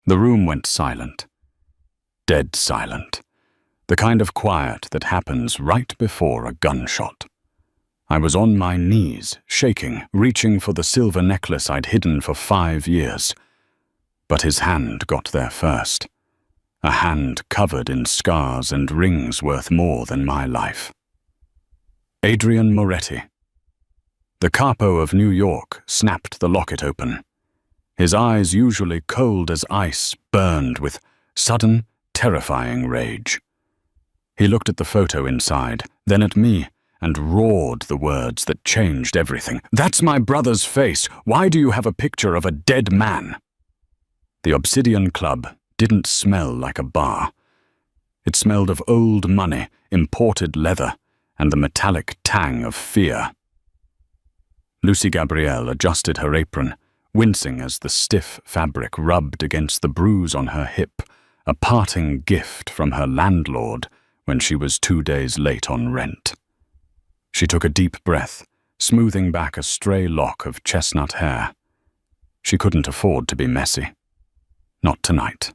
The room went silent. Dead silent. The kind of quiet that happens right before a gunshot. I was on my knees, shaking, reaching for the silver necklace I'd hidden for 5 years. But his hand got there first. A hand covered in scars and rings worth more than my life. Adrien Moretti. The capo of New York snapped the locket open. His eyes, usually cold as ice, burned with sudden, terrifying rage. He looked at the photo inside, then at me, and roared the words that changed everything. "That's my brother's face. Why do you have a picture of a dead man?" The Obsidian Club didn't smell like a bar. It smelled of old money, imported leather, and the metallic tang of fear. Lucy Gabrielle adjusted her apron, wincing as the stiff fabric rubbed against the bruise on her hip, a parting gift from her landlord when she was 2 days late on rent. She took a deep breath, smoothing back a stray lock of chestnut hair. She couldn't afford to be messy. Not tonight.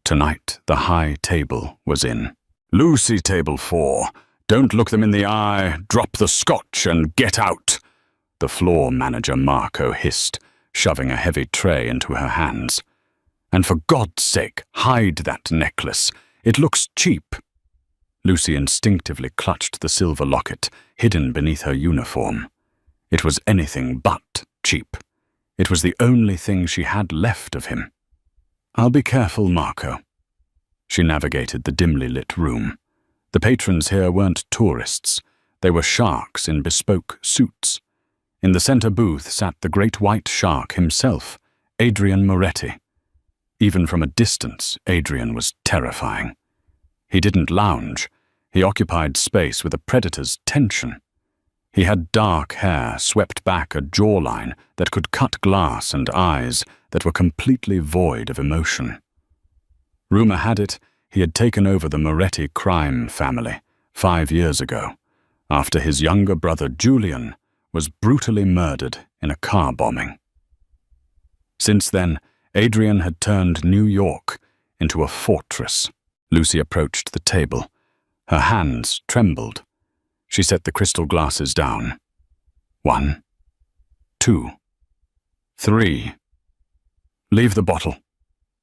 Tonight, the high table was in. "Lucy, table 4. Don't look them in the eye, drop the scotch and get out," the floor manager Marco hissed, shoving a heavy tray into her hands. "And for God's sake, hide that necklace. It looks cheap." Lucy instinctively clutched the silver locket, hidden beneath her uniform. It was anything but cheap. It was the only thing she had left of him. "I'll be careful, Marco." She navigated the dimly lit room. The patrons here weren't tourists. They were sharks in bespoke suits. In the center booth sat the great white shark himself, Adrien Moretti. Even from a distance, Adrien was terrifying. He didn't lounge. He occupied space with a predator's tension. He had dark hair swept back a jawline that could cut glass and eyes that were completely void of emotion. Rumor had it he had taken over the Moretti crime family 5 years ago, after his younger brother Julian was brutally murdered in a car bombing. Since then, Adrien had turned New York into a fortress. Lucy approached the table. Her hands trembled. She set the crystal glasses down. 1, 2, 3. "Leave the bottle,"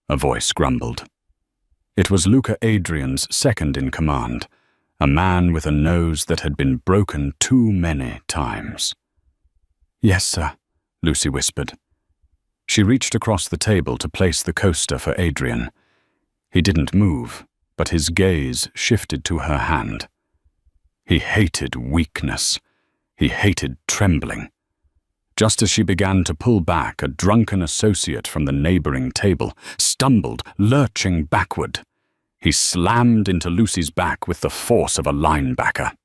a voice grumbled. It was Luca Adrien's second in command, a man with a nose that had been broken too many times. "Yes, sir," Lucy whispered. She reached across the table to place the coaster for Adrien. He didn't move, but his gaze shifted to her hand. He hated weakness. He hated trembling. Just as she began to pull back, a drunken associate from the neighboring table stumbled, lurching backward. He slammed into Lucy's back with the force of a linebacker.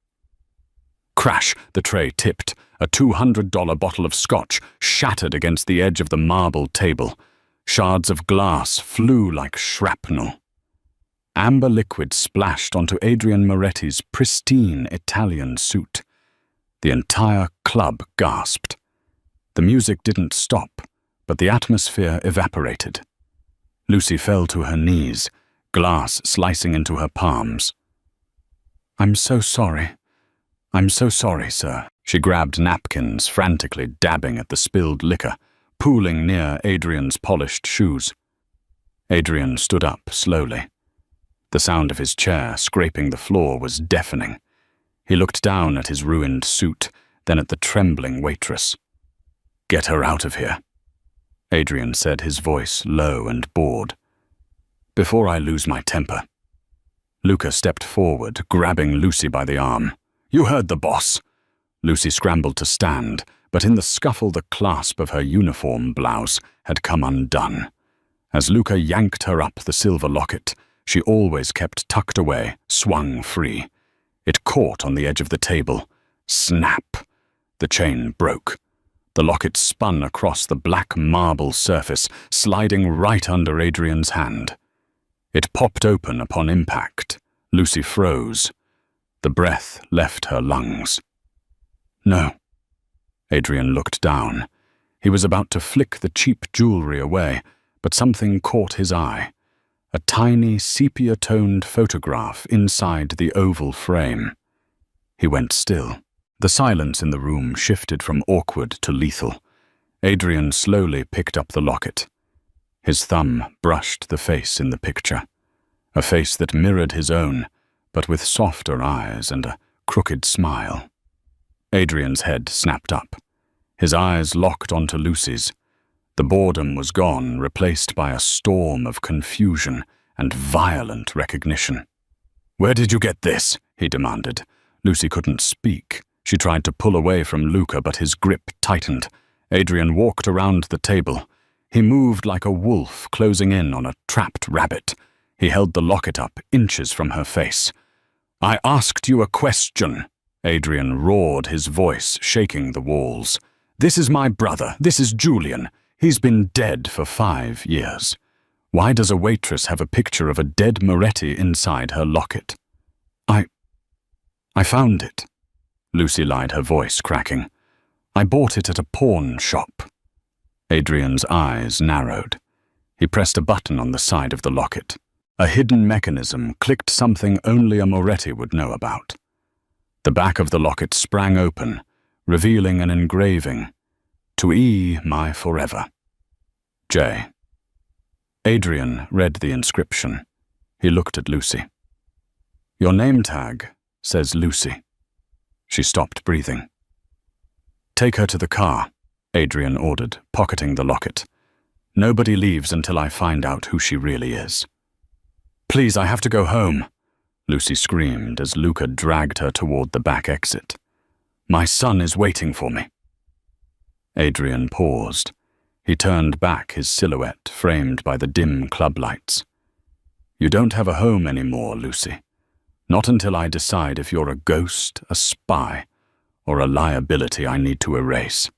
Crash, the tray tipped. A $200 bottle of scotch shattered against the edge of the marble table. Shards of glass flew like shrapnel. Amber liquid splashed onto Adrien Moretti's pristine Italian suit. The entire club gasped. The music didn't stop, but the atmosphere evaporated. Lucy fell to her knees, glass slicing into her palms. "I'm so sorry. I'm so sorry, sir." She grabbed napkins, frantically dabbing at the spilled liquor, pooling near Adrien's polished shoes. Adrien stood up slowly. The sound of his chair scraping the floor was deafening. He looked down at his ruined suit, then at the trembling waitress. "Get her out of here," Adrien said, his voice low and bored. "Before I lose my temper." Luca stepped forward, grabbing Lucy by the arm. "You heard the boss." Lucy scrambled to stand, but in the scuffle the clasp of her uniform blouse had come undone. As Luca yanked her up the silver locket, she always kept tucked away, swung free. It caught on the edge of the table. Snap! The chain broke. The locket spun across the black marble surface, sliding right under Adrien's hand. It popped open upon impact. Lucy froze. The breath left her lungs. "No." Adrien looked down. He was about to flick the cheap jewelry away, but something caught his eye. A tiny sepia-toned photograph inside the oval frame. He went still. The silence in the room shifted from awkward to lethal. Adrien slowly picked up the locket. His thumb brushed the face in the picture. A face that mirrored his own, but with softer eyes and a crooked smile. Adrien's head snapped up. His eyes locked onto Lucy's. The boredom was gone, replaced by a storm of confusion and violent recognition. "Where did you get this?" he demanded. Lucy couldn't speak. She tried to pull away from Luca, but his grip tightened. Adrien walked around the table. He moved like a wolf closing in on a trapped rabbit. He held the locket up, inches from her face. "I asked you a question," Adrien roared, his voice shaking the walls. "This is my brother. This is Julian. He's been dead for 5 years. Why does a waitress have a picture of a dead Moretti inside her locket?" I found it," Lucy lied, her voice cracking. "I bought it at a pawn shop." Adrien's eyes narrowed. He pressed a button on the side of the locket. A hidden mechanism clicked something only a Moretti would know about. The back of the locket sprang open, revealing an engraving. "To E, my forever. J." Adrien read the inscription. He looked at Lucy. "Your name tag says Lucy." She stopped breathing. "Take her to the car," Adrien ordered, pocketing the locket. "Nobody leaves until I find out who she really is." "Please, I have to go home," Lucy screamed as Luca dragged her toward the back exit. "My son is waiting for me." Adrien paused. He turned back, his silhouette framed by the dim club lights. "You don't have a home anymore, Lucy. Not until I decide if you're a ghost, a spy, or a liability I need to erase."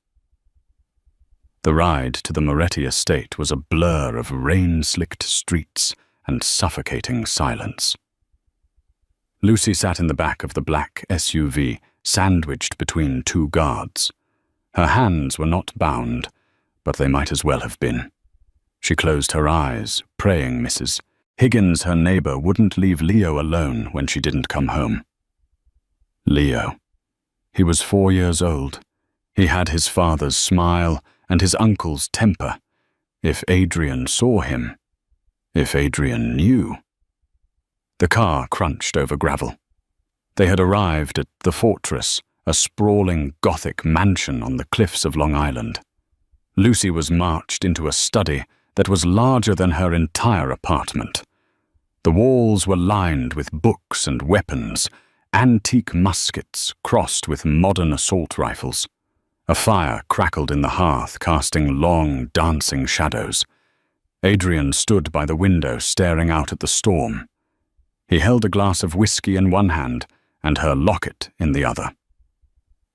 The ride to the Moretti estate was a blur of rain-slicked streets and suffocating silence. Lucy sat in the back of the black SUV, sandwiched between 2 guards. Her hands were not bound, but they might as well have been. She closed her eyes, praying Mrs. Higgins, her neighbor, wouldn't leave Leo alone when she didn't come home. Leo. He was 4 years old. He had his father's smile and his uncle's temper. If Adrien saw him, if Adrien knew. The car crunched over gravel. They had arrived at the Fortress, a sprawling Gothic mansion on the cliffs of Long Island. Lucy was marched into a study that was larger than her entire apartment. The walls were lined with books and weapons, antique muskets crossed with modern assault rifles. A fire crackled in the hearth, casting long, dancing shadows. Adrien stood by the window, staring out at the storm. He held a glass of whiskey in one hand and her locket in the other.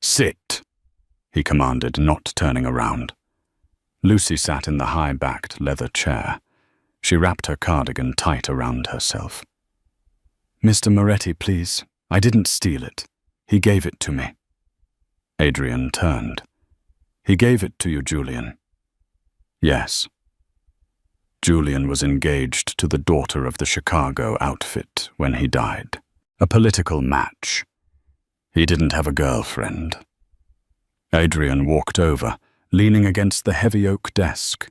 "Sit," he commanded, not turning around. Lucy sat in the high-backed leather chair. She wrapped her cardigan tight around herself. "Mr. Moretti, please. I didn't steal it. He gave it to me." Adrien turned. "He gave it to you, Julian?" "Yes." Julian was engaged to the daughter of the Chicago outfit when he died. A political match. He didn't have a girlfriend. Adrien walked over, leaning against the heavy oak desk.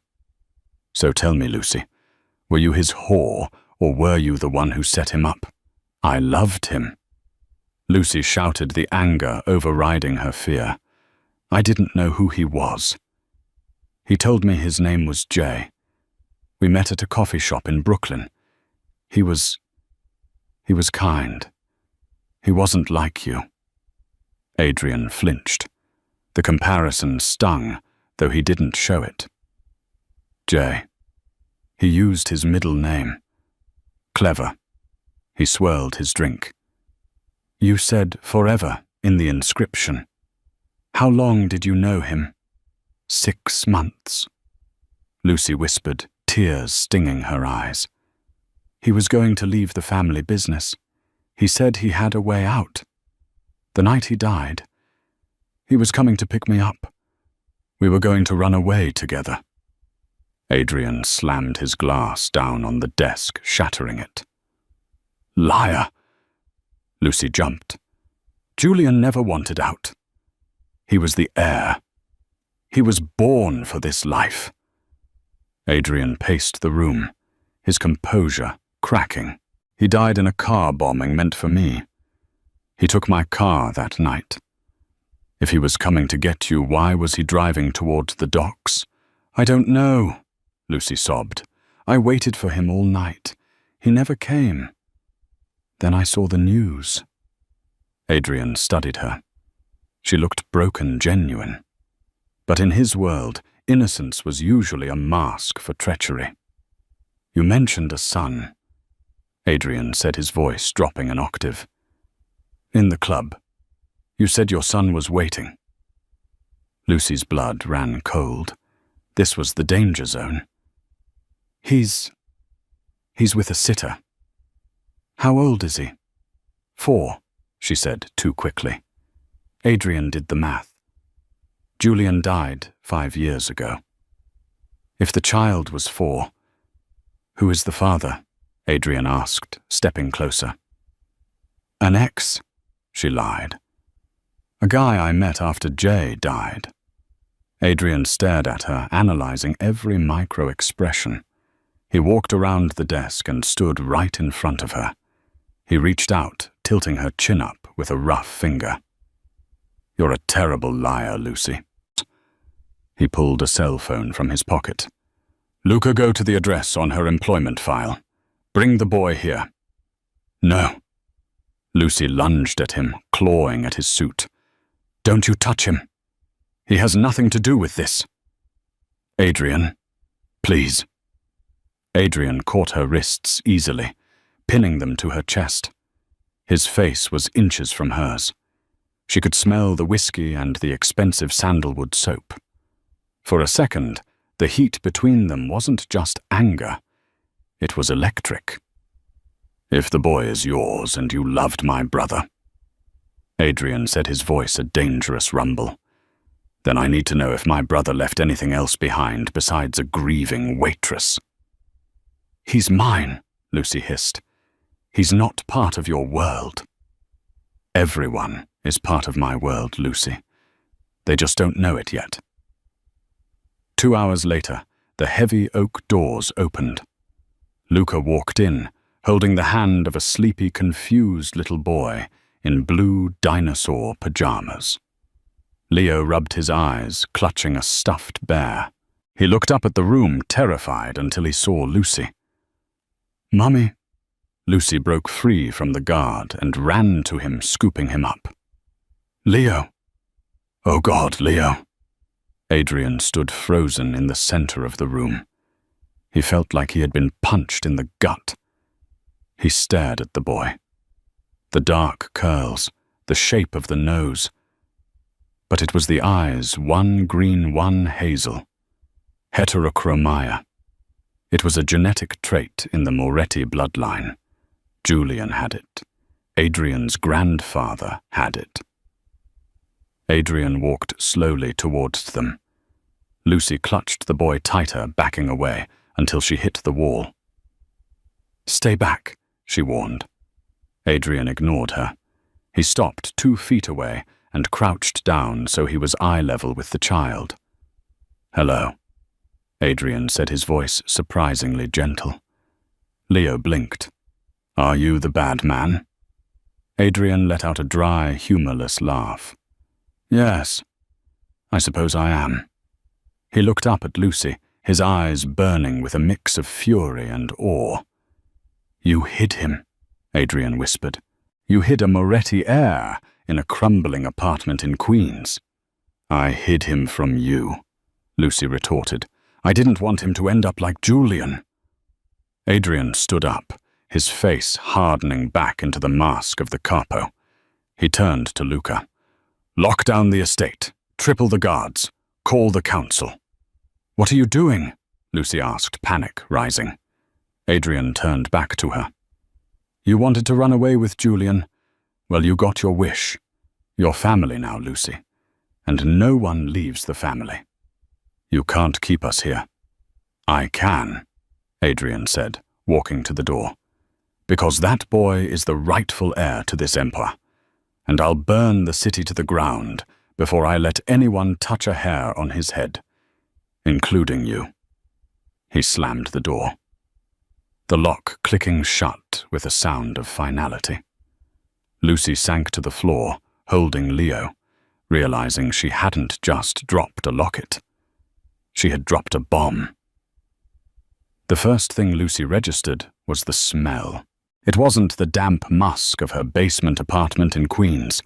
"So tell me, Lucy, were you his whore, or were you the one who set him up? I loved him." Lucy shouted, the anger overriding her fear. "I didn't know who he was. He told me his name was Jay. We met at a coffee shop in Brooklyn. He was kind. He wasn't like you." Adrien flinched. The comparison stung, though he didn't show it. "Jay. He used his middle name. Clever." He swirled his drink. "You said forever in the inscription. How long did you know him?" 6 months. Lucy whispered, tears stinging her eyes. "He was going to leave the family business. He said he had a way out. The night he died, he was coming to pick me up. We were going to run away together." Adrien slammed his glass down on the desk, shattering it. Liar! Lucy jumped. Julian never wanted out. He was the heir. He was born for this life. Adrien paced the room, his composure cracking. He died in a car bombing meant for me. He took my car that night. If he was coming to get you, why was he driving towards the docks? I don't know, Lucy sobbed. I waited for him all night. He never came. Then I saw the news. Adrien studied her. She looked broken, genuine. But in his world, innocence was usually a mask for treachery. You mentioned a son. Adrien said, his voice dropping an octave. In the club. You said your son was waiting. Lucy's blood ran cold. This was the danger zone. He's with a sitter. How old is he? 4, she said too quickly. Adrien did the math. Julian died 5 years ago. If the child was 4, who is the father? Adrien asked, stepping closer. An ex, she lied. A guy I met after Jay died. Adrien stared at her, analyzing every micro-expression. He walked around the desk and stood right in front of her. He reached out, tilting her chin up with a rough finger. You're a terrible liar, Lucy. He pulled a cell phone from his pocket. Luca, go to the address on her employment file. Bring the boy here. No. Lucy lunged at him, clawing at his suit. Don't you touch him. He has nothing to do with this. Adrien, please. Adrien caught her wrists easily, pinning them to her chest. His face was inches from hers. She could smell the whiskey and the expensive sandalwood soap. For a second, the heat between them wasn't just anger. It was electric. If the boy is yours and you loved my brother, Adrien said, his voice a dangerous rumble, then I need to know if my brother left anything else behind besides a grieving waitress. He's mine, Lucy hissed. He's not part of your world. Everyone is part of my world, Lucy. They just don't know it yet. 2 hours later, the heavy oak doors opened. Luca walked in, holding the hand of a sleepy, confused little boy in blue dinosaur pajamas. Leo rubbed his eyes, clutching a stuffed bear. He looked up at the room, terrified, until he saw Lucy. Mummy. Lucy broke free from the guard and ran to him, scooping him up. Leo. Oh God, Leo. Adrien stood frozen in the center of the room. He felt like he had been punched in the gut. He stared at the boy. The dark curls, the shape of the nose. But it was the eyes, one green, one hazel. Heterochromia. It was a genetic trait in the Moretti bloodline. Julian had it. Adrien's grandfather had it. Adrien walked slowly towards them. Lucy clutched the boy tighter, backing away, until she hit the wall. Stay back, she warned. Adrien ignored her. He stopped 2 feet away and crouched down so he was eye level with the child. Hello, Adrien said, his voice surprisingly gentle. Leo blinked. Are you the bad man? Adrien let out a dry, humorless laugh. Yes, I suppose I am. He looked up at Lucy, his eyes burning with a mix of fury and awe. You hid him, Adrien whispered. You hid a Moretti heir in a crumbling apartment in Queens. I hid him from you, Lucy retorted. I didn't want him to end up like Julian. Adrien stood up, his face hardening back into the mask of the capo. He turned to Luca. Lock down the estate. Triple the guards. Call the council. What are you doing? Lucy asked, panic rising. Adrien turned back to her. You wanted to run away with Julian? Well, you got your wish. You're family now, Lucy. And no one leaves the family. You can't keep us here. I can, Adrien said, walking to the door, because that boy is the rightful heir to this empire, and I'll burn the city to the ground before I let anyone touch a hair on his head, including you. He slammed the door, the lock clicking shut with a sound of finality. Lucy sank to the floor, holding Leo, realizing she hadn't just dropped a locket. She had dropped a bomb. The first thing Lucy registered was the smell. It wasn't the damp musk of her basement apartment in Queens,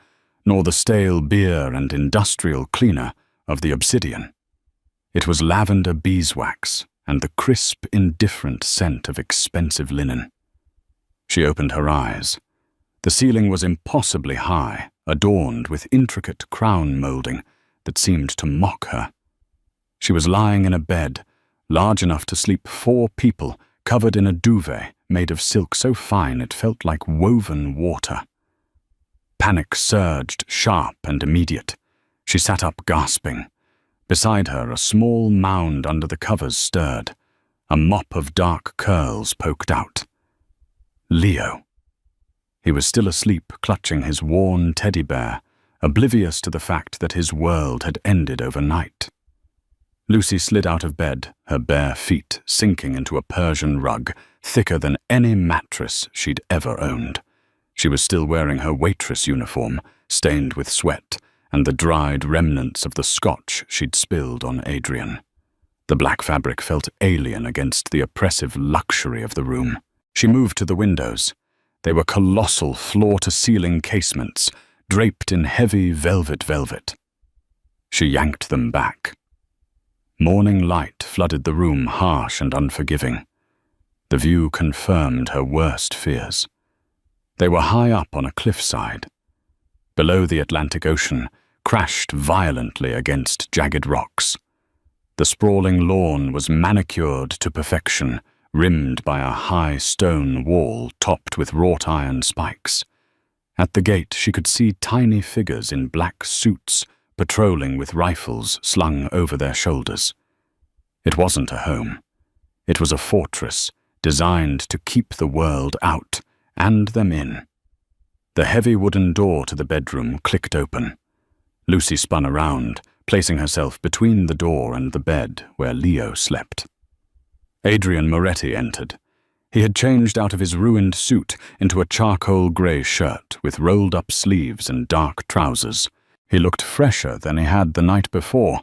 nor the stale beer and industrial cleaner of the Obsidian. It was lavender beeswax and the crisp, indifferent scent of expensive linen. She opened her eyes. The ceiling was impossibly high, adorned with intricate crown molding that seemed to mock her. She was lying in a bed, large enough to sleep 4 people, covered in a duvet made of silk so fine it felt like woven water. Panic surged, sharp and immediate. She sat up, gasping. Beside her, a small mound under the covers stirred. A mop of dark curls poked out. Leo. He was still asleep, clutching his worn teddy bear, oblivious to the fact that his world had ended overnight. Lucy slid out of bed, her bare feet sinking into a Persian rug, thicker than any mattress she'd ever owned. She was still wearing her waitress uniform, stained with sweat, and the dried remnants of the scotch she'd spilled on Adrien. The black fabric felt alien against the oppressive luxury of the room. She moved to the windows. They were colossal floor-to-ceiling casements, draped in heavy velvet. She yanked them back. Morning light flooded the room, harsh and unforgiving. The view confirmed her worst fears. They were high up on a cliffside. Below the Atlantic Ocean, crashed violently against jagged rocks. The sprawling lawn was manicured to perfection, rimmed by a high stone wall topped with wrought iron spikes. At the gate she could see tiny figures in black suits patrolling with rifles slung over their shoulders. It wasn't a home. It was a fortress designed to keep the world out and them in. The heavy wooden door to the bedroom clicked open. Lucy spun around, placing herself between the door and the bed where Leo slept. Adrien Moretti entered. He had changed out of his ruined suit into a charcoal grey shirt with rolled-up sleeves and dark trousers. He looked fresher than he had the night before,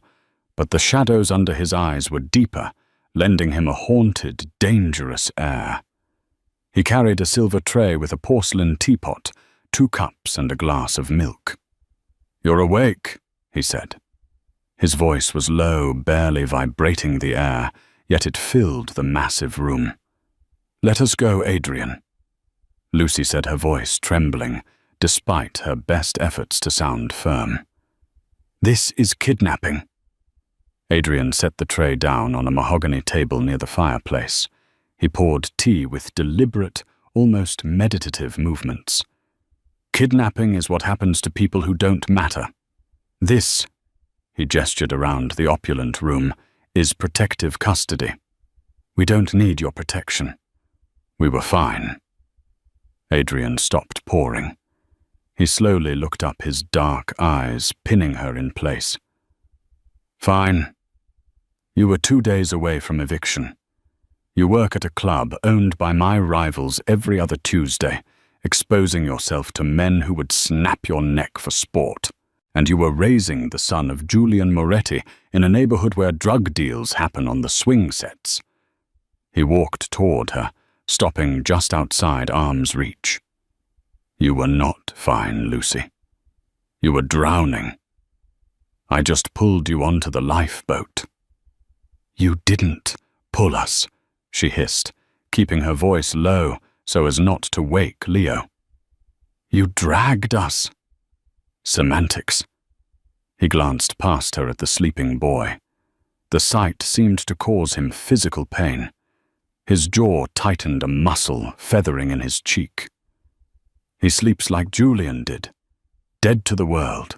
but the shadows under his eyes were deeper, lending him a haunted, dangerous air. He carried a silver tray with a porcelain teapot, 2 cups and a glass of milk. "You're awake," he said. His voice was low, barely vibrating the air, yet it filled the massive room. "Let us go, Adrien," Lucy said, her voice trembling, despite her best efforts to sound firm. "This is kidnapping." Adrien set the tray down on a mahogany table near the fireplace. He poured tea with deliberate, almost meditative movements. "Kidnapping is what happens to people who don't matter. This," he gestured around the opulent room, "is protective custody. We don't need your protection. We were fine." Adrien stopped pouring. He slowly looked up, his dark eyes pinning her in place. "Fine. You were 2 days away from eviction. You work at a club owned by my rivals every other Tuesday, exposing yourself to men who would snap your neck for sport. And you were raising the son of Julian Moretti in a neighborhood where drug deals happen on the swing sets." He walked toward her, stopping just outside arm's reach. "You were not fine, Lucy. You were drowning. I just pulled you onto the lifeboat." "You didn't pull us," she hissed, keeping her voice low so as not to wake Leo. "You dragged us." "Semantics." He glanced past her at the sleeping boy. The sight seemed to cause him physical pain. His jaw tightened, a muscle feathering in his cheek. "He sleeps like Julian did, dead to the world."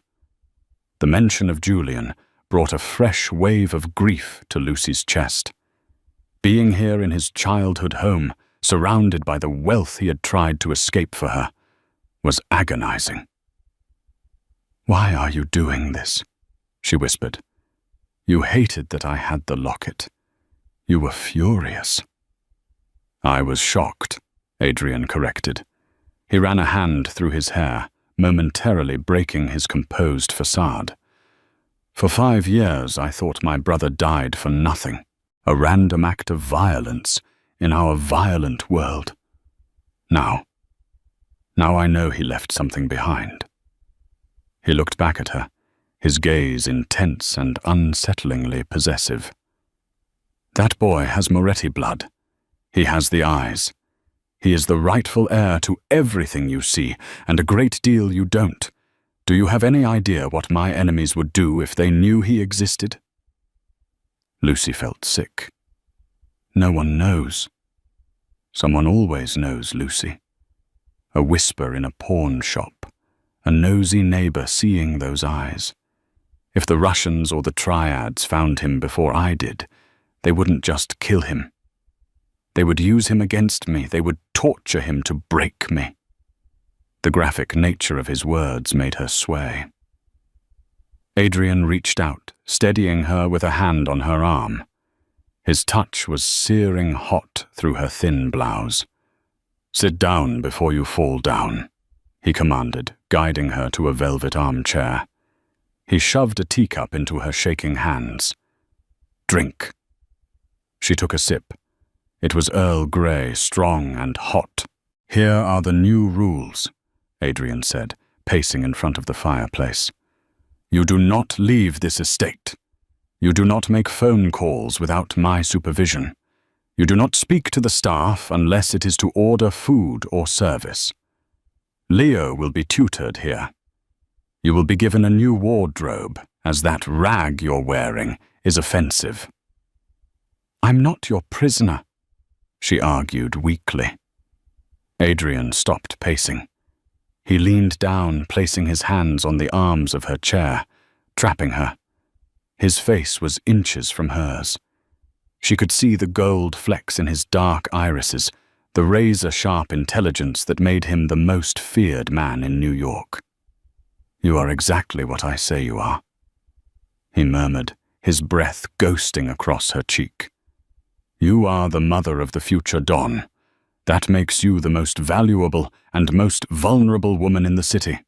The mention of Julian brought a fresh wave of grief to Lucy's chest. Being here in his childhood home, surrounded by the wealth he had tried to escape for her, was agonizing. "Why are you doing this?" she whispered. "You hated that I had the locket. You were furious." "I was shocked," Adrien corrected. He ran a hand through his hair, momentarily breaking his composed facade. "For 5 years I thought my brother died for nothing, a random act of violence in our violent world. Now I know he left something behind." He looked back at her, his gaze intense and unsettlingly possessive. "That boy has Moretti blood. He has the eyes. He is the rightful heir to everything you see, and a great deal you don't. Do you have any idea what my enemies would do if they knew he existed?" Lucy felt sick. "No one knows." "Someone always knows, Lucy. A whisper in a pawn shop, a nosy neighbor seeing those eyes. If the Russians or the Triads found him before I did, they wouldn't just kill him. They would use him against me. They would torture him to break me." The graphic nature of his words made her sway. Adrien reached out, steadying her with a hand on her arm. His touch was searing hot through her thin blouse. "Sit down before you fall down," he commanded, guiding her to a velvet armchair. He shoved a teacup into her shaking hands. "Drink." She took a sip. It was Earl Grey, strong and hot. "Here are the new rules," Adrien said, pacing in front of the fireplace. "You do not leave this estate. You do not make phone calls without my supervision. You do not speak to the staff unless it is to order food or service. Leo will be tutored here. You will be given a new wardrobe, as that rag you're wearing is offensive." "I'm not your prisoner," she argued weakly. Adrien stopped pacing. He leaned down, placing his hands on the arms of her chair, trapping her. His face was inches from hers. She could see the gold flecks in his dark irises, the razor-sharp intelligence that made him the most feared man in New York. "You are exactly what I say you are," he murmured, his breath ghosting across her cheek. "You are the mother of the future Don. That makes you the most valuable and most vulnerable woman in the city.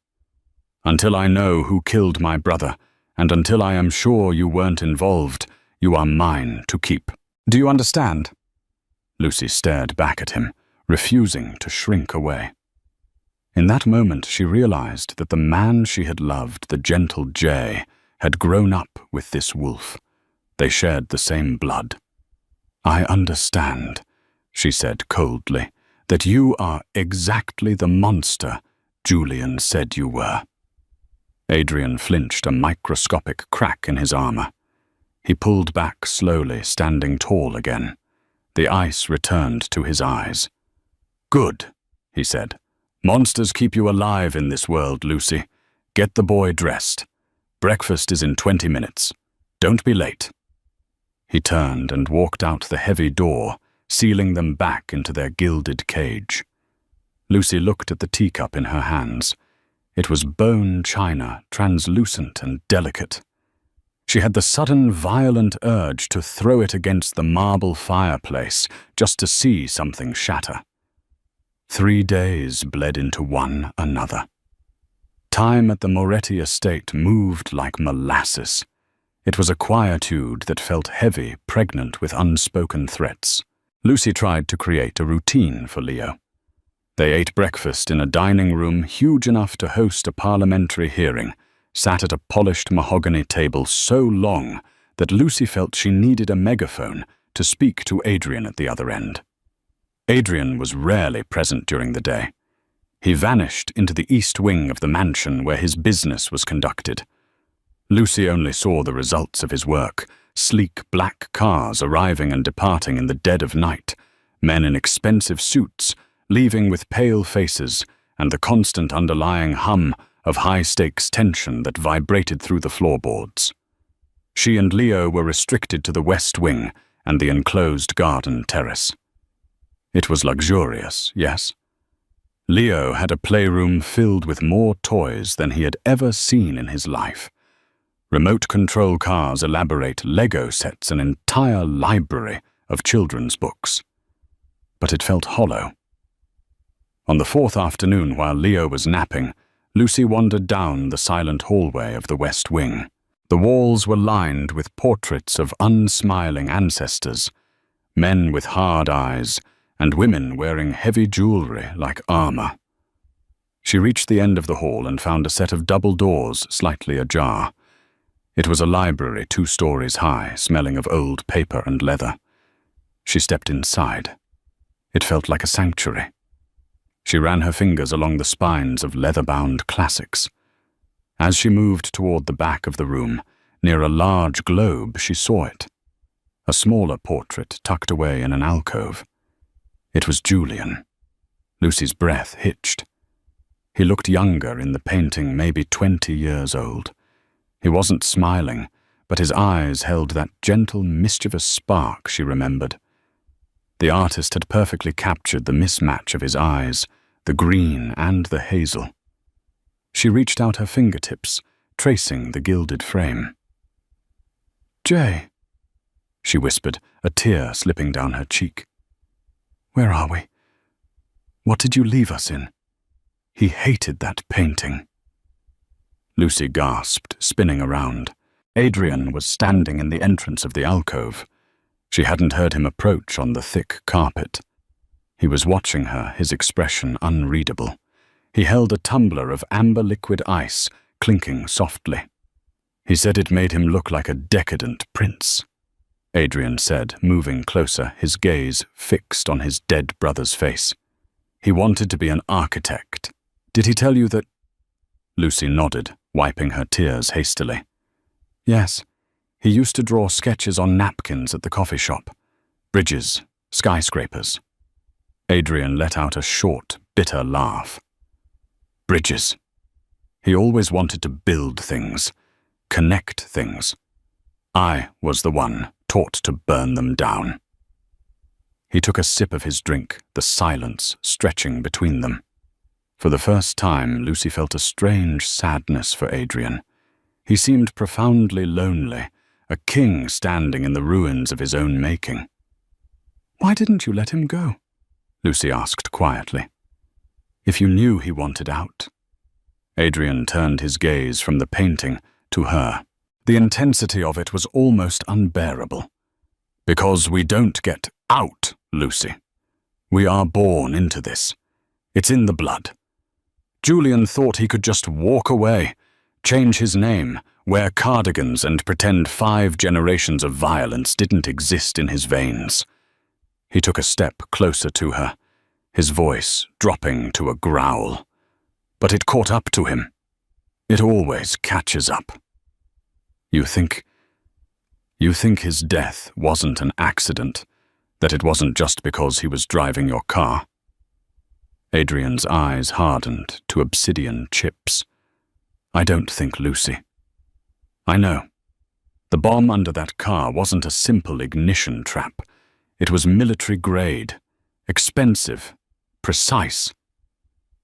Until I know who killed my brother, and until I am sure you weren't involved, you are mine to keep. Do you understand?" Lucy stared back at him, refusing to shrink away. In that moment she realized that the man she had loved, the gentle Jay, had grown up with this wolf. They shared the same blood. "I understand," she said coldly, "that you are exactly the monster Julian said you were." Adrien flinched, a microscopic crack in his armor. He pulled back slowly, standing tall again. The ice returned to his eyes. "Good," he said. "Monsters keep you alive in this world, Lucy. Get the boy dressed. Breakfast is in 20 minutes. Don't be late." He turned and walked out the heavy door, sealing them back into their gilded cage. Lucy looked at the teacup in her hands. It was bone china, translucent and delicate. She had the sudden, violent urge to throw it against the marble fireplace, just to see something shatter. 3 days bled into one another. Time at the Moretti estate moved like molasses. It was a quietude that felt heavy, pregnant with unspoken threats. Lucy tried to create a routine for Leo. They ate breakfast in a dining room huge enough to host a parliamentary hearing, sat at a polished mahogany table so long that Lucy felt she needed a megaphone to speak to Adrien at the other end. Adrien was rarely present during the day. He vanished into the east wing of the mansion where his business was conducted. Lucy only saw the results of his work, sleek black cars arriving and departing in the dead of night, men in expensive suits, leaving with pale faces, and the constant underlying hum of high-stakes tension that vibrated through the floorboards. She and Leo were restricted to the West Wing, and the enclosed garden terrace. It was luxurious, yes. Leo had a playroom filled with more toys than he had ever seen in his life. Remote control cars, elaborate Lego sets, an entire library of children's books. But it felt hollow. On the fourth afternoon, while Leo was napping, Lucy wandered down the silent hallway of the West Wing. The walls were lined with portraits of unsmiling ancestors, men with hard eyes, and women wearing heavy jewelry like armor. She reached the end of the hall and found a set of double doors slightly ajar. It was a library 2 stories high, smelling of old paper and leather. She stepped inside. It felt like a sanctuary. She ran her fingers along the spines of leather-bound classics. As she moved toward the back of the room, near a large globe, she saw it. A smaller portrait tucked away in an alcove. It was Julian. Lucy's breath hitched. He looked younger in the painting, maybe 20 years old. He wasn't smiling, but his eyes held that gentle, mischievous spark she remembered. The artist had perfectly captured the mismatch of his eyes, the green and the hazel. She reached out her fingertips, tracing the gilded frame. "Jay," she whispered, a tear slipping down her cheek. "Where are we? What did you leave us in?" He hated that painting. Lucy gasped, spinning around. Adrien was standing in the entrance of the alcove. She hadn't heard him approach on the thick carpet. He was watching her, his expression unreadable. He held a tumbler of amber liquid ice, clinking softly. He said it made him look like a decadent prince. Adrien said, moving closer, his gaze fixed on his dead brother's face. He wanted to be an architect. Did he tell you that? Lucy nodded, wiping her tears hastily. Yes, he used to draw sketches on napkins at the coffee shop. Bridges, skyscrapers. Adrien let out a short, bitter laugh. Bridges. He always wanted to build things, connect things. I was the one taught to burn them down. He took a sip of his drink, the silence stretching between them. For the first time, Lucy felt a strange sadness for Adrien. He seemed profoundly lonely, a king standing in the ruins of his own making. "Why didn't you let him go?" Lucy asked quietly. "If you knew he wanted out." Adrien turned his gaze from the painting to her. The intensity of it was almost unbearable. "Because we don't get out, Lucy. We are born into this. It's in the blood. Julian thought he could just walk away, change his name, wear cardigans and pretend 5 generations of violence didn't exist in his veins." He took a step closer to her, his voice dropping to a growl. But it caught up to him. It always catches up. You think his death wasn't an accident, that it wasn't just because he was driving your car? Adrien's eyes hardened to obsidian chips. "I don't think, Lucy. I know. The bomb under that car wasn't a simple ignition trap. It was military grade, expensive, precise.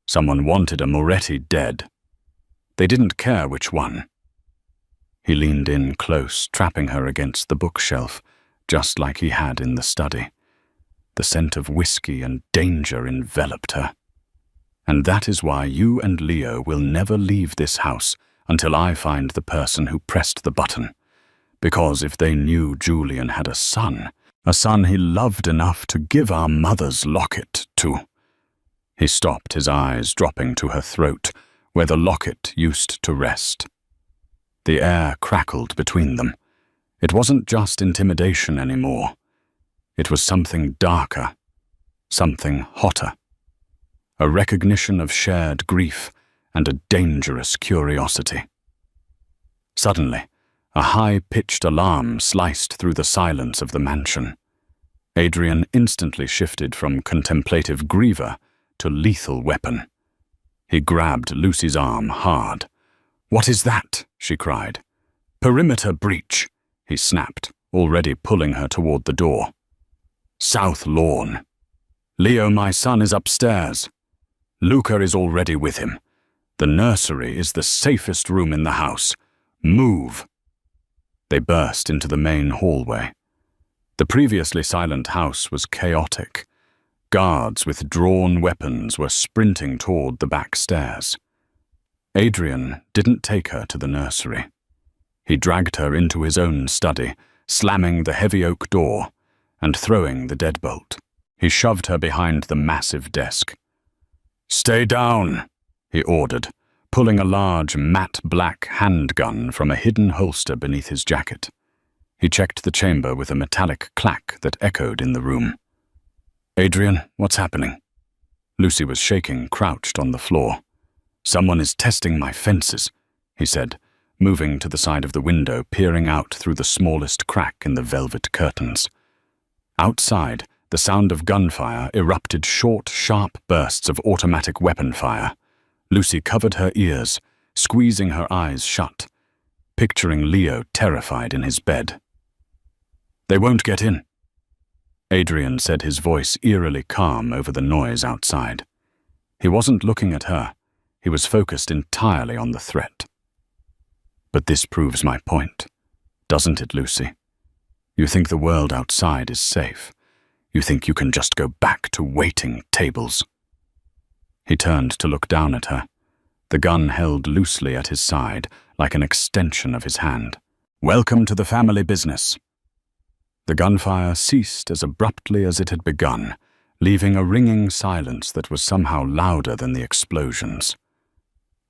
Someone wanted a Moretti dead. They didn't care which one." He leaned in close, trapping her against the bookshelf, just like he had in the study. The scent of whiskey and danger enveloped her. "And that is why you and Leo will never leave this house until I find the person who pressed the button. Because if they knew Julian had a son he loved enough to give our mother's locket to." He stopped, his eyes dropping to her throat, where the locket used to rest. The air crackled between them. It wasn't just intimidation anymore. It was something darker, something hotter. A recognition of shared grief and a dangerous curiosity. Suddenly, a high-pitched alarm sliced through the silence of the mansion. Adrien instantly shifted from contemplative griever to lethal weapon. He grabbed Lucy's arm hard. "What is that?" she cried. "Perimeter breach," he snapped, already pulling her toward the door. "South Lawn. Leo, my son, is upstairs. Luca is already with him. The nursery is the safest room in the house. Move." They burst into the main hallway. The previously silent house was chaotic. Guards with drawn weapons were sprinting toward the back stairs. Adrien didn't take her to the nursery. He dragged her into his own study, slamming the heavy oak door and throwing the deadbolt. He shoved her behind the massive desk. "Stay down," he ordered, pulling a large matte black handgun from a hidden holster beneath his jacket. He checked the chamber with a metallic clack that echoed in the room. "Adrien, what's happening?" Lucy was shaking, crouched on the floor. "Someone is testing my fences," he said, moving to the side of the window, peering out through the smallest crack in the velvet curtains. Outside, the sound of gunfire erupted short, sharp bursts of automatic weapon fire. Lucy covered her ears, squeezing her eyes shut, picturing Leo terrified in his bed. "They won't get in," Adrien said, his voice eerily calm over the noise outside. He wasn't looking at her. He was focused entirely on the threat. "But this proves my point, doesn't it, Lucy? You think the world outside is safe. You think you can just go back to waiting tables." He turned to look down at her, the gun held loosely at his side, like an extension of his hand. "Welcome to the family business." The gunfire ceased as abruptly as it had begun, leaving a ringing silence that was somehow louder than the explosions.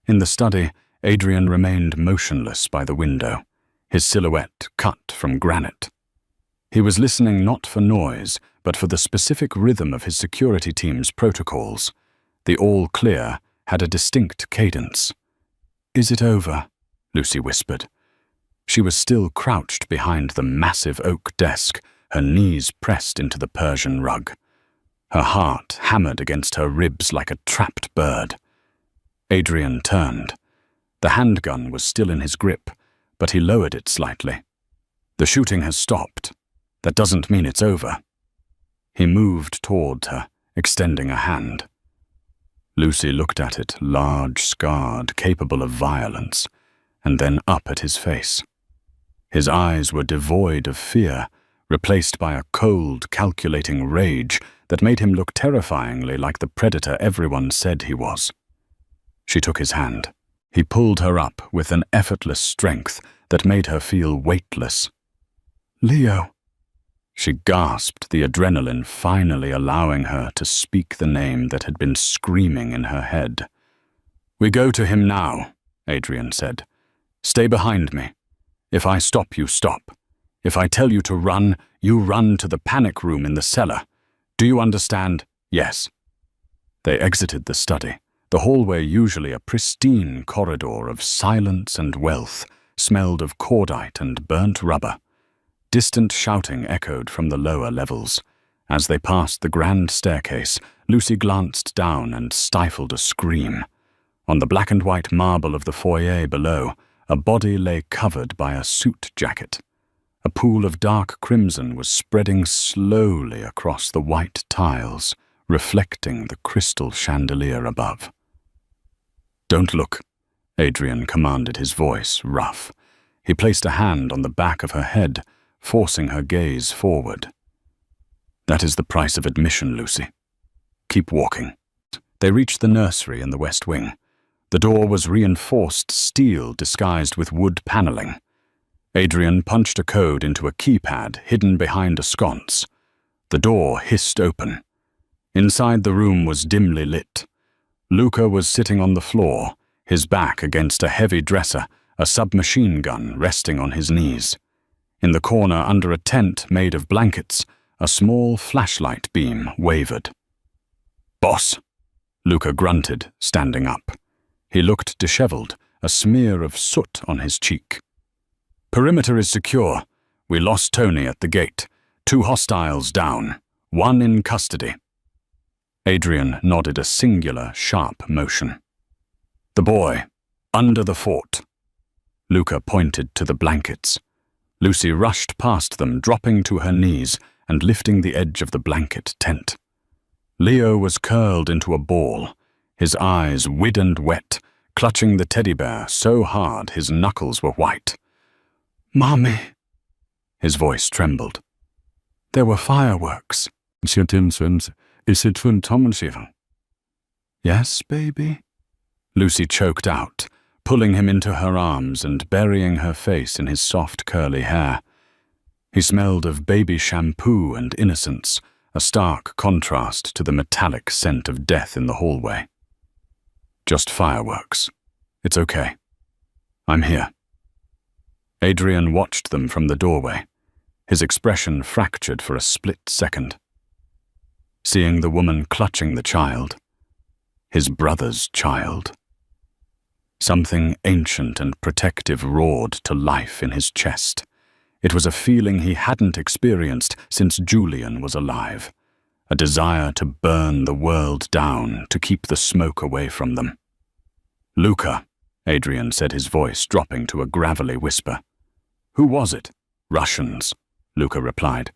In the study, Adrien remained motionless by the window, his silhouette cut from granite. He was listening not for noise, but for the specific rhythm of his security team's protocols. The all clear had a distinct cadence. "Is it over?" Lucy whispered. She was still crouched behind the massive oak desk, her knees pressed into the Persian rug. Her heart hammered against her ribs like a trapped bird. Adrien turned. The handgun was still in his grip, but he lowered it slightly. "The shooting has stopped. That doesn't mean it's over." He moved toward her, extending a hand. Lucy looked at it, large, scarred, capable of violence, and then up at his face. His eyes were devoid of fear, replaced by a cold, calculating rage that made him look terrifyingly like the predator everyone said he was. She took his hand. He pulled her up with an effortless strength that made her feel weightless. "Leo!" She gasped, the adrenaline finally allowing her to speak the name that had been screaming in her head. "We go to him now," Adrien said. "Stay behind me. If I stop, you stop. If I tell you to run, you run to the panic room in the cellar. Do you understand?" "Yes." They exited the study. The hallway, usually a pristine corridor of silence and wealth, smelled of cordite and burnt rubber. Distant shouting echoed from the lower levels. As they passed the grand staircase, Lucy glanced down and stifled a scream. On the black and white marble of the foyer below, a body lay covered by a suit jacket. A pool of dark crimson was spreading slowly across the white tiles, reflecting the crystal chandelier above. "Don't look," Adrien commanded, his voice rough. He placed a hand on the back of her head, forcing her gaze forward. "That is the price of admission, Lucy. Keep walking." They reached the nursery in the west wing. The door was reinforced steel disguised with wood paneling. Adrien punched a code into a keypad hidden behind a sconce. The door hissed open. Inside the room was dimly lit. Luca was sitting on the floor, his back against a heavy dresser, a submachine gun resting on his knees. In the corner under a tent made of blankets, a small flashlight beam wavered. "Boss," Luca grunted, standing up. He looked disheveled, a smear of soot on his cheek. "Perimeter is secure. We lost Tony at the gate. 2 hostiles down, 1 in custody." Adrien nodded a singular, sharp motion. "The boy, under the fort." Luca pointed to the blankets. Lucy rushed past them, dropping to her knees and lifting the edge of the blanket tent. Leo was curled into a ball, his eyes wide and wet, clutching the teddy bear so hard his knuckles were white. "Mommy!" His voice trembled. "There were fireworks." "Yes, baby?" Lucy choked out, pulling him into her arms and burying her face in his soft curly hair. He smelled of baby shampoo and innocence, a stark contrast to the metallic scent of death in the hallway. "Just fireworks. It's okay. I'm here." Adrien watched them from the doorway, his expression fractured for a split second. Seeing the woman clutching the child, his brother's child. Something ancient and protective roared to life in his chest. It was a feeling he hadn't experienced since Julian was alive, a desire to burn the world down, to keep the smoke away from them. "Luca," Adrien said, his voice dropping to a gravelly whisper. "Who was it?" "Russians," Luca replied.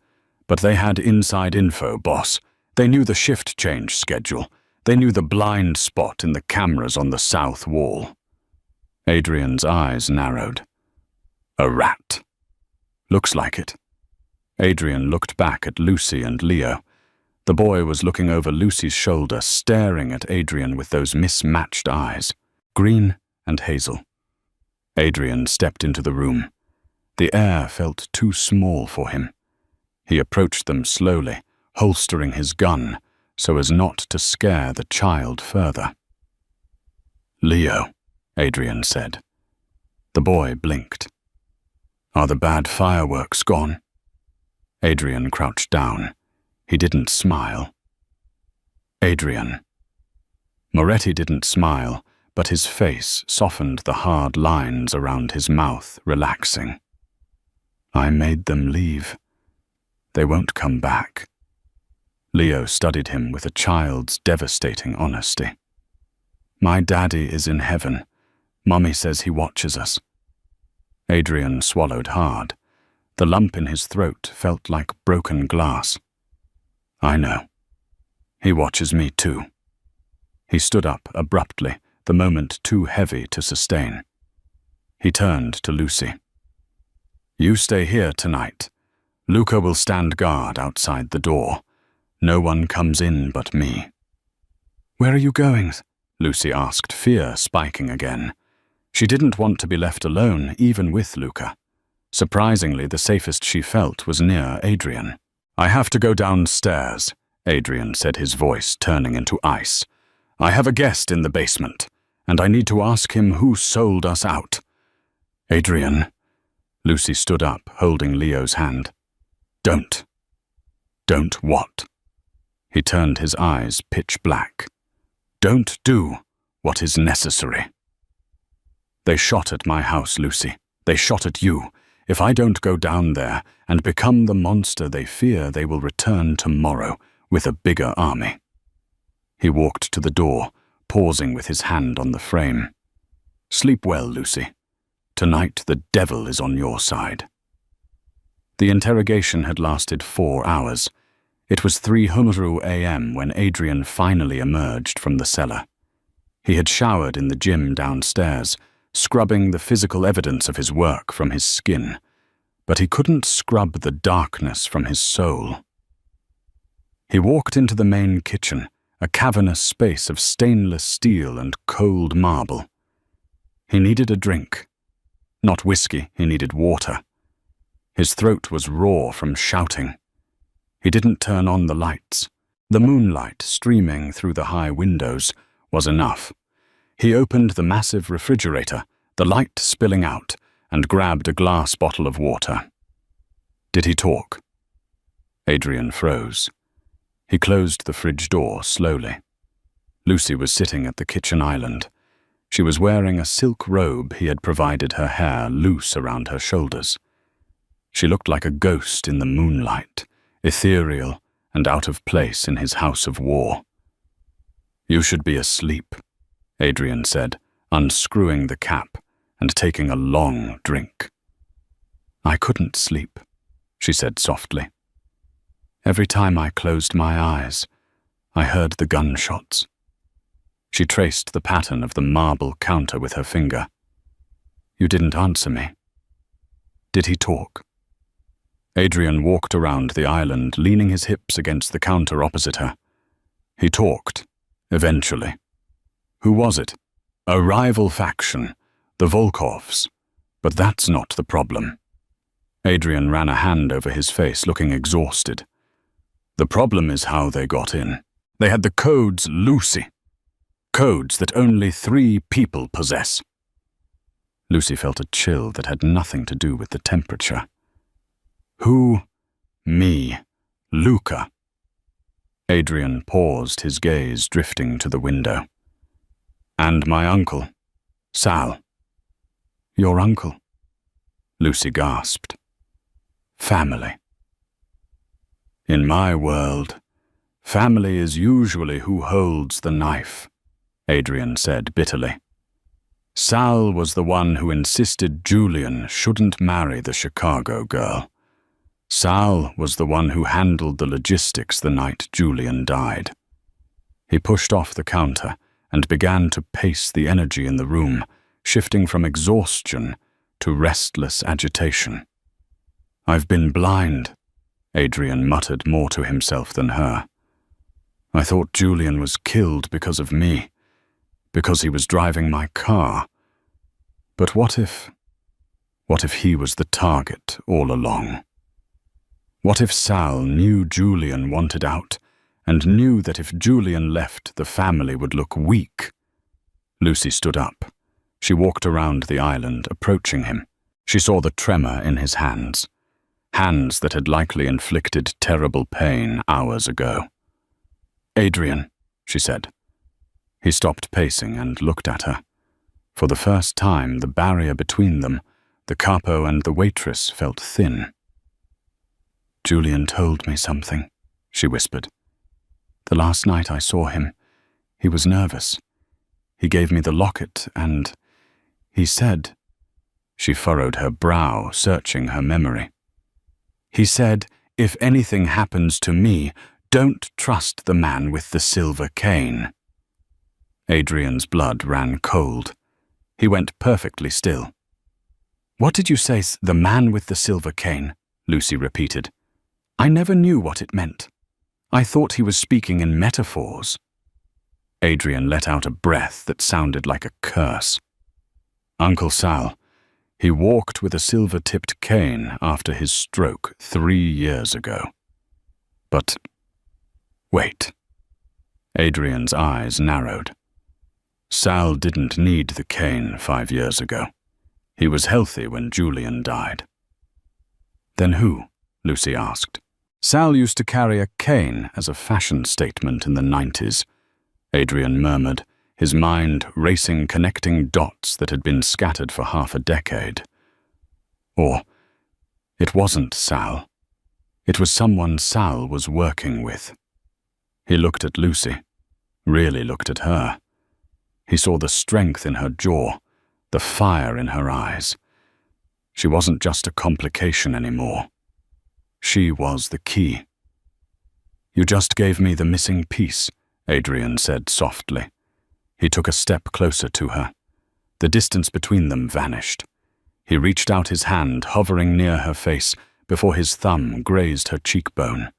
"But they had inside info, boss. They knew the shift change schedule. They knew the blind spot in the cameras on the south wall." Adrien's eyes narrowed. "A rat." "Looks like it." Adrien looked back at Lucy and Leo. The boy was looking over Lucy's shoulder, staring at Adrien with those mismatched eyes, green and hazel. Adrien stepped into the room. The air felt too small for him. He approached them slowly, holstering his gun so as not to scare the child further. "Leo," Adrien said. The boy blinked. "Are the bad fireworks gone?" Adrien crouched down. He didn't smile. "Adrien." Moretti didn't smile, but his face softened the hard lines around his mouth, relaxing. "I made them leave. They won't come back." Leo studied him with a child's devastating honesty. "My daddy is in heaven. Mommy says he watches us." Adrien swallowed hard. The lump in his throat felt like broken glass. "I know. He watches me too." He stood up abruptly, the moment too heavy to sustain. He turned to Lucy. "You stay here tonight. Luca will stand guard outside the door. No one comes in but me." "Where are you going?" Lucy asked, fear spiking again. She didn't want to be left alone, even with Luca. Surprisingly, the safest she felt was near Adrien. "I have to go downstairs," Adrien said, his voice turning into ice. "I have a guest in the basement, and I need to ask him who sold us out." "Adrien." Lucy stood up, holding Leo's hand. "Don't." "Don't what?" He turned his eyes pitch black. "Don't do what is necessary." "They shot at my house, Lucy. They shot at you. If I don't go down there and become the monster they fear, they will return tomorrow with a bigger army." He walked to the door, pausing with his hand on the frame. "Sleep well, Lucy. Tonight the devil is on your side." The interrogation had lasted 4 hours. It was 3:00 a.m. when Adrien finally emerged from the cellar. He had showered in the gym downstairs, scrubbing the physical evidence of his work from his skin, but he couldn't scrub the darkness from his soul. He walked into the main kitchen, a cavernous space of stainless steel and cold marble. He needed a drink. Not whiskey, he needed water. His throat was raw from shouting. He didn't turn on the lights. The moonlight streaming through the high windows was enough. He opened the massive refrigerator, the light spilling out, and grabbed a glass bottle of water. Did he talk? Adrien froze. He closed the fridge door slowly. Lucy was sitting at the kitchen island. She was wearing a silk robe he had provided her hair loose around her shoulders. She looked like a ghost in the moonlight, ethereal and out of place in his house of war. "You should be asleep," Adrien said, unscrewing the cap and taking a long drink. I couldn't sleep, she said softly. Every time I closed my eyes, I heard the gunshots. She traced the pattern of the marble counter with her finger. You didn't answer me. Did he talk? Adrien walked around the island, leaning his hips against the counter opposite her. He talked, eventually. Who was it? A rival faction, the Volkovs. But that's not the problem. Adrien ran a hand over his face, looking exhausted. The problem is how they got in. They had the codes Lucy. Codes that only 3 people possess. Lucy felt a chill that had nothing to do with the temperature. Who? Me. Luca. Adrien paused, his gaze drifting to the window. And my uncle, Sal. Your uncle? Lucy gasped. Family. In my world, family is usually who holds the knife, Adrien said bitterly. Sal was the one who insisted Julian shouldn't marry the Chicago girl. Sal was the one who handled the logistics the night Julian died. He pushed off the counter and began to pace the energy in the room, shifting from exhaustion to restless agitation. I've been blind, Adrien muttered more to himself than her. I thought Julian was killed because of me, because he was driving my car. But what if he was the target all along? What if Sal knew Julian wanted out, and knew that if Julian left, the family would look weak? Lucy stood up. She walked around the island, approaching him. She saw the tremor in his hands. Hands that had likely inflicted terrible pain hours ago. Adrien, she said. He stopped pacing and looked at her. For the first time, the barrier between them, the capo and the waitress, felt thin. Julian told me something, she whispered. The last night I saw him, he was nervous. He gave me the locket and he said, she furrowed her brow, searching her memory. He said, if anything happens to me, don't trust the man with the silver cane. Adrien's blood ran cold. He went perfectly still. What did you say, the man with the silver cane? Lucy repeated. I never knew what it meant. I thought he was speaking in metaphors. Adrien let out a breath that sounded like a curse. Uncle Sal, he walked with a silver-tipped cane after his stroke 3 years ago. But, wait. Adrien's eyes narrowed. Sal didn't need the cane 5 years ago. He was healthy when Julian died. Then who? Lucy asked. Sal used to carry a cane as a fashion statement in the 90s, Adrien murmured, his mind racing connecting dots that had been scattered for half a decade. Or, it wasn't Sal. It was someone Sal was working with. He looked at Lucy, really looked at her. He saw the strength in her jaw, the fire in her eyes. She wasn't just a complication anymore. She was the key. You just gave me the missing piece, Adrien said softly. He took a step closer to her. The distance between them vanished. He reached out his hand, hovering near her face, before his thumb grazed her cheekbone.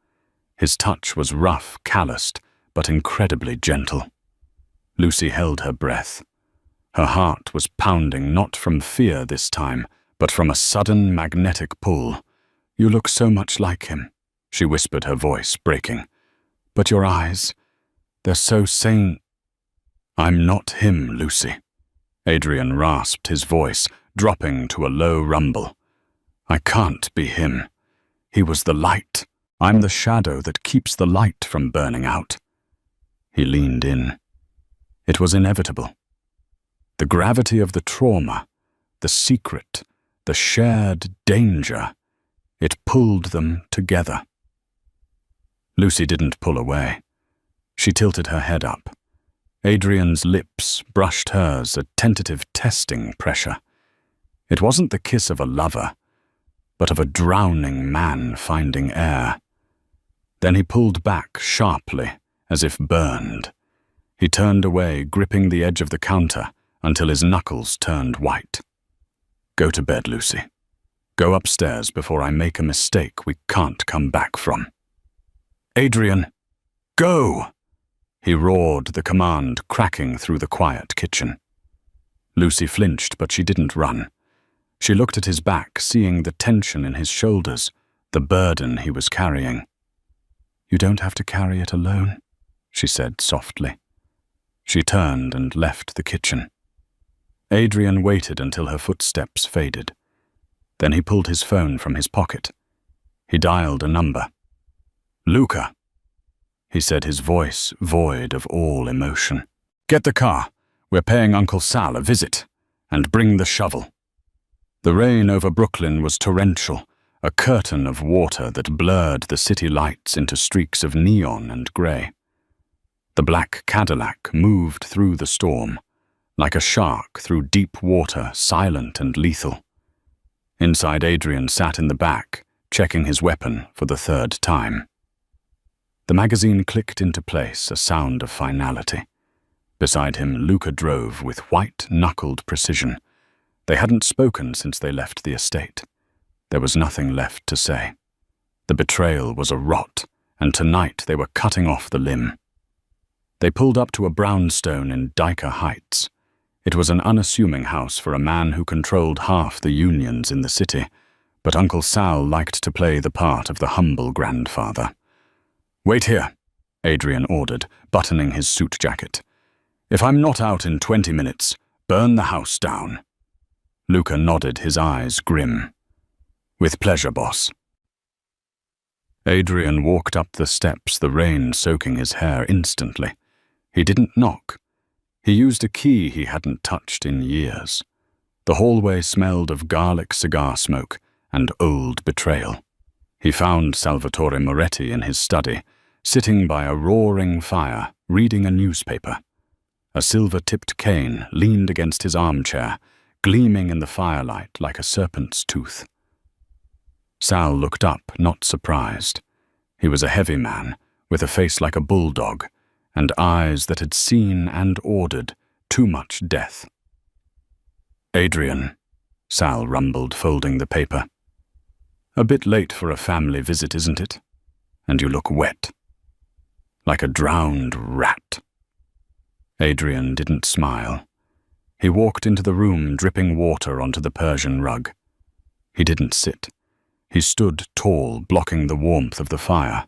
His touch was rough, calloused, but incredibly gentle. Lucy held her breath. Her heart was pounding not from fear this time, but from a sudden magnetic pull. You look so much like him, she whispered, her voice breaking. But your eyes, they're so sane. I'm not him, Lucy. Adrien rasped, his voice dropping to a low rumble. I can't be him. He was the light. I'm the shadow that keeps the light from burning out. He leaned in. It was inevitable. The gravity of the trauma, the secret, the shared danger, it pulled them together. Lucy didn't pull away. She tilted her head up. Adrien's lips brushed hers, a tentative testing pressure. It wasn't the kiss of a lover. but of a drowning man finding air. Then he pulled back sharply, as if burned. He turned away, gripping the edge of the counter until his knuckles turned white. "Go to bed, Lucy. Go upstairs before I make a mistake we can't come back from." "Adrien, go!" He roared, the command cracking through the quiet kitchen. Lucy flinched, but she didn't run. She looked at his back, seeing the tension in his shoulders, the burden he was carrying. "You don't have to carry it alone," she said softly. She turned and left the kitchen. Adrien waited until her footsteps faded. Then he pulled his phone from his pocket. He dialed a number. "Luca," he said, his voice void of all emotion. "Get the car. We're paying Uncle Sal a visit. And bring the shovel." The rain over Brooklyn was torrential, a curtain of water that blurred the city lights into streaks of neon and grey. The black Cadillac moved through the storm, like a shark through deep water, silent and lethal. Inside, Adrien sat in the back, checking his weapon for the third time. The magazine clicked into place, a sound of finality. Beside him, Luca drove with white-knuckled precision. They hadn't spoken since they left the estate. There was nothing left to say. The betrayal was a rot, and tonight they were cutting off the limb. They pulled up to a brownstone in Dyker Heights. It was an unassuming house for a man who controlled half the unions in the city, but Uncle Sal liked to play the part of the humble grandfather. "Wait here," Adrien ordered, buttoning his suit jacket. "If I'm not out in 20 minutes, burn the house down." Luca nodded, his eyes grim. "With pleasure, boss." Adrien walked up the steps, the rain soaking his hair instantly. He didn't knock. He used a key he hadn't touched in years. The hallway smelled of garlic cigar smoke and old betrayal. He found Salvatore Moretti in his study, sitting by a roaring fire, reading a newspaper. A silver-tipped cane leaned against his armchair, gleaming in the firelight like a serpent's tooth. Sal looked up, not surprised. He was a heavy man, with a face like a bulldog, and eyes that had seen and ordered too much death. "Adrien," Sal rumbled, folding the paper. "A bit late for a family visit, isn't it? And you look wet. Like a drowned rat." Adrien didn't smile. He walked into the room, dripping water onto the Persian rug. He didn't sit. He stood tall, blocking the warmth of the fire.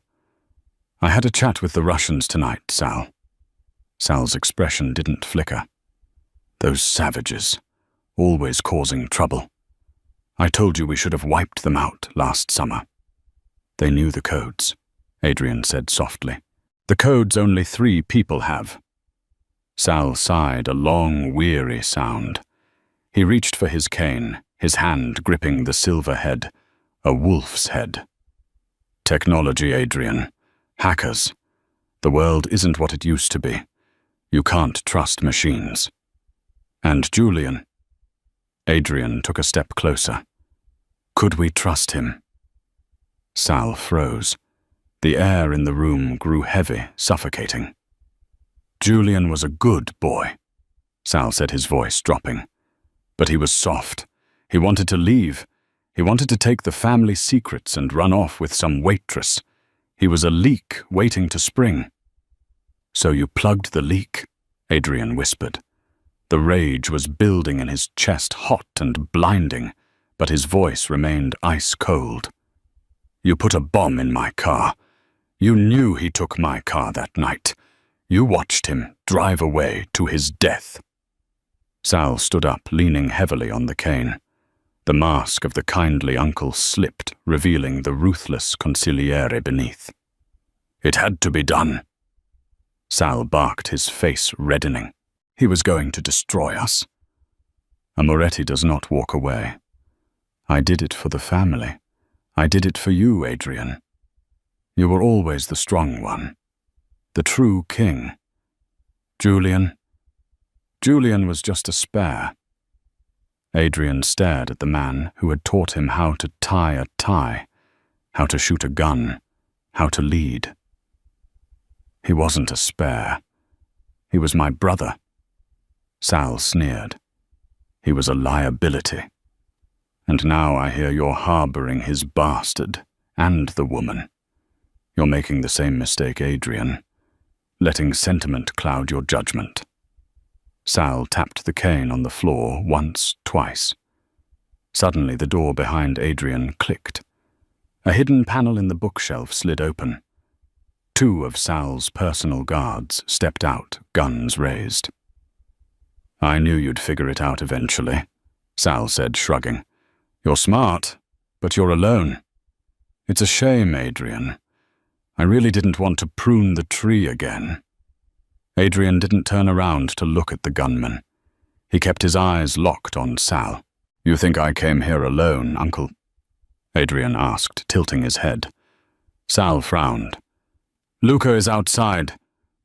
"I had a chat with the Russians tonight, Sal." Sal's expression didn't flicker. "Those savages, always causing trouble. I told you we should have wiped them out last summer." "They knew the codes," Adrien said softly. "The codes only 3 people have." Sal sighed, a long, weary sound. He reached for his cane, his hand gripping the silver head, a wolf's head. "Technology, Adrien. Hackers. The world isn't what it used to be. You can't trust machines." "And Julian?" Adrien took a step closer. "Could we trust him?" Sal froze. The air in the room grew heavy, suffocating. "Julian was a good boy," Sal said, his voice dropping. "But he was soft. He wanted to leave. He wanted to take the family secrets and run off with some waitress. He was a leak waiting to spring." "So you plugged the leak?" Adrien whispered. The rage was building in his chest, hot and blinding, but his voice remained ice cold. "You put a bomb in my car. You knew he took my car that night. You watched him drive away to his death." Sal stood up, leaning heavily on the cane. The mask of the kindly uncle slipped, revealing the ruthless consigliere beneath. "It had to be done." Sal barked, his face reddening. He was going to destroy us. "A Moretti does not walk away. I did it for the family. I did it for you, Adrien. You were always the strong one, the true king. Julian was just a spare." Adrien stared at the man who had taught him how to tie a tie, how to shoot a gun, how to lead. He wasn't a spare. He was my brother. Sal sneered. He was a liability. And now I hear you're harboring his bastard and the woman. You're making the same mistake, Adrien, letting sentiment cloud your judgment. Sal tapped the cane on the floor once, twice. Suddenly the door behind Adrien clicked. A hidden panel in the bookshelf slid open. 2 of Sal's personal guards stepped out, guns raised. I knew you'd figure it out eventually, Sal said, shrugging. You're smart, but you're alone. It's a shame, Adrien. I really didn't want to prune the tree again. Adrien didn't turn around to look at the gunman. He kept his eyes locked on Sal. You think I came here alone, Uncle? Adrien asked, tilting his head. Sal frowned. Luca is outside.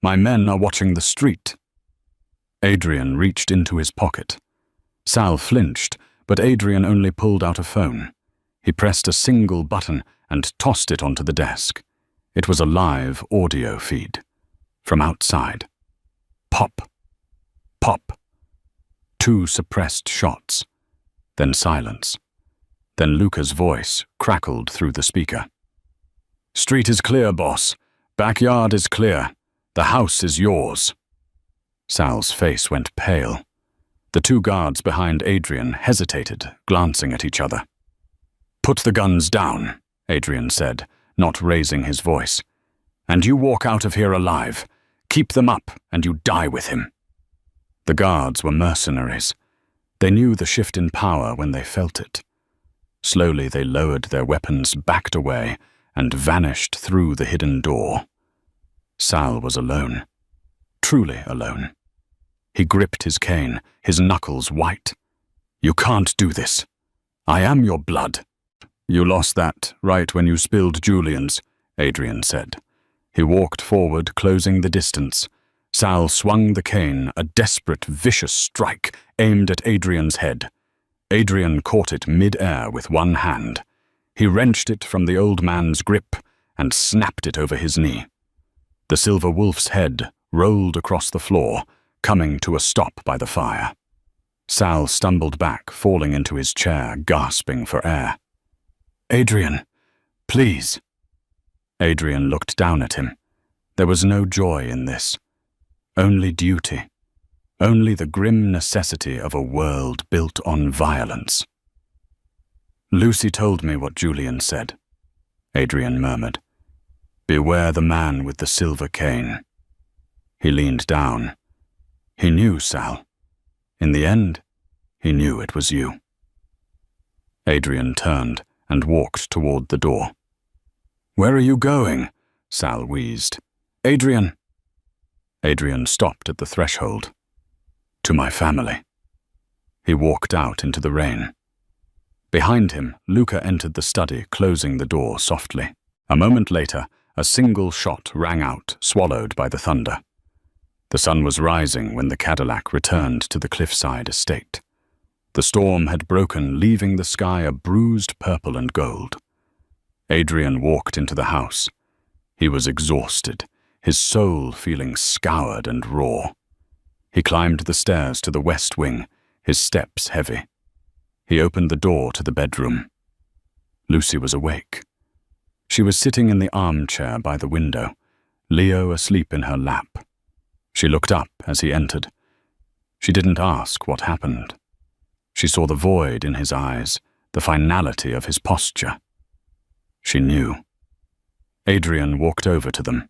My men are watching the street. Adrien reached into his pocket. Sal flinched, but Adrien only pulled out a phone. He pressed a single button and tossed it onto the desk. It was a live audio feed. From outside. Pop. Pop. 2 suppressed shots. Then silence. Then Luca's voice crackled through the speaker. Street is clear, boss. Backyard is clear. The house is yours. Sal's face went pale. The 2 guards behind Adrien hesitated, glancing at each other. Put the guns down, Adrien said, not raising his voice. And you walk out of here alive. Keep them up, and you die with him. The guards were mercenaries. They knew the shift in power when they felt it. Slowly they lowered their weapons, backed away, and vanished through the hidden door. Sal was alone. Truly alone. He gripped his cane, his knuckles white. You can't do this. I am your blood. You lost that right when you spilled Julian's, Adrien said. He walked forward, closing the distance. Sal swung the cane, a desperate, vicious strike, aimed at Adrien's head. Adrien caught it mid-air with one hand. He wrenched it from the old man's grip and snapped it over his knee. The silver wolf's head rolled across the floor, coming to a stop by the fire. Sal stumbled back, falling into his chair, gasping for air. Adrien, please. Adrien looked down at him. There was no joy in this. Only duty. Only the grim necessity of a world built on violence. Lucy told me what Julian said, Adrien murmured. Beware the man with the silver cane. He leaned down. He knew, Sal. In the end, he knew it was you. Adrien turned and walked toward the door. Where are you going? Sal wheezed. Adrien. Adrien stopped at the threshold. To my family. He walked out into the rain. Behind him, Luca entered the study, closing the door softly. A moment later, a single shot rang out, swallowed by the thunder. The sun was rising when the Cadillac returned to the cliffside estate. The storm had broken, leaving the sky a bruised purple and gold. Adrien walked into the house. He was exhausted, his soul feeling scoured and raw. He climbed the stairs to the west wing, his steps heavy. He opened the door to the bedroom. Lucy was awake. She was sitting in the armchair by the window, Leo asleep in her lap. She looked up as he entered. She didn't ask what happened. She saw the void in his eyes, the finality of his posture. She knew. Adrien walked over to them.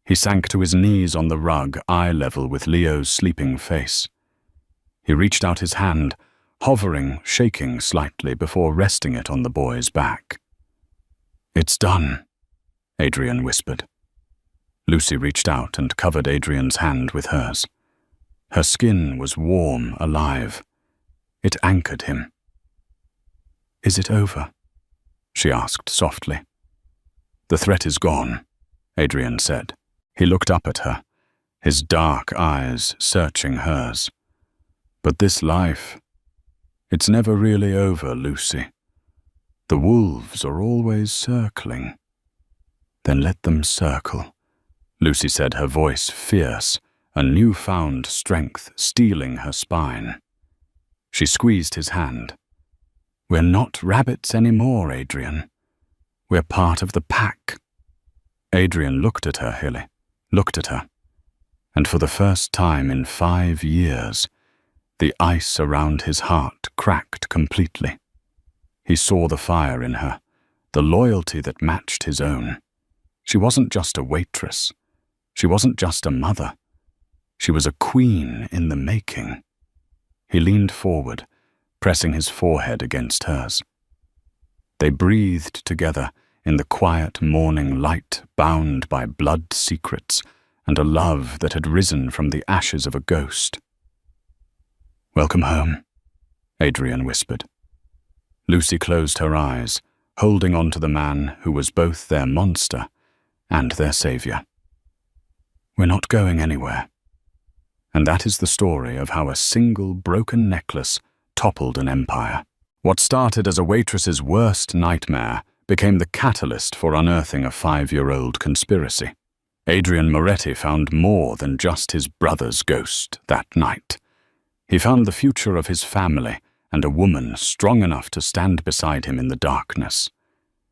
He sank to his knees on the rug, eye level with Leo's sleeping face. He reached out his hand, hovering, shaking slightly before resting it on the boy's back. It's done, Adrien whispered. Lucy reached out and covered Adrien's hand with hers. Her skin was warm, alive. It anchored him. Is it over? She asked softly. The threat is gone, Adrien said. He looked up at her, his dark eyes searching hers. But this life, It's never really over, Lucy. The wolves are always circling. Then let them circle, Lucy said, her voice fierce, a newfound strength steeling her spine. She squeezed his hand. We're not rabbits anymore, Adrien. We're part of the pack. Adrien looked at her, Hilly, looked at her. And for the first time in 5 years, the ice around his heart cracked completely. He saw the fire in her, the loyalty that matched his own. She wasn't just a waitress. She wasn't just a mother. She was a queen in the making. He leaned forward, pressing his forehead against hers. They breathed together in the quiet morning light, bound by blood secrets and a love that had risen from the ashes of a ghost. "Welcome home," Adrien whispered. Lucy closed her eyes, holding on to the man who was both their monster and their savior. "We're not going anywhere." And that is the story of how a single broken necklace toppled an empire. What started as a waitress's worst nightmare became the catalyst for unearthing a 5-year-old conspiracy. Adrien Moretti found more than just his brother's ghost that night. He found the future of his family and a woman strong enough to stand beside him in the darkness.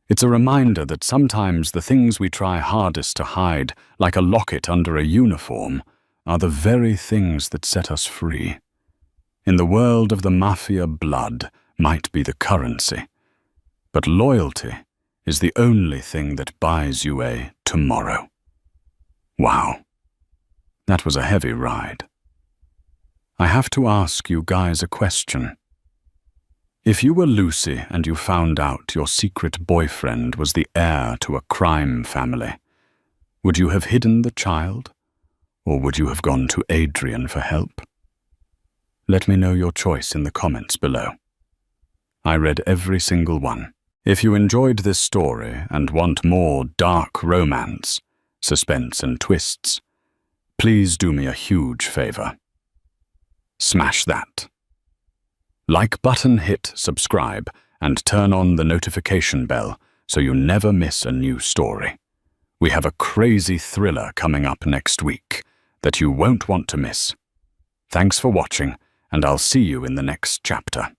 It's a reminder that sometimes the things we try hardest to hide, like a locket under a uniform, are the very things that set us free. In the world of the Mafia, blood might be the currency, but loyalty is the only thing that buys you a tomorrow. Wow, that was a heavy ride. I have to ask you guys a question. If you were Lucy and you found out your secret boyfriend was the heir to a crime family, would you have hidden the child, or would you have gone to Adrien for help? Let me know your choice in the comments below. I read every single one. If you enjoyed this story and want more dark romance, suspense and twists, please do me a huge favor. Smash that like button, hit subscribe, and turn on the notification bell so you never miss a new story. We have a crazy thriller coming up next week that you won't want to miss. Thanks for watching, and I'll see you in the next chapter.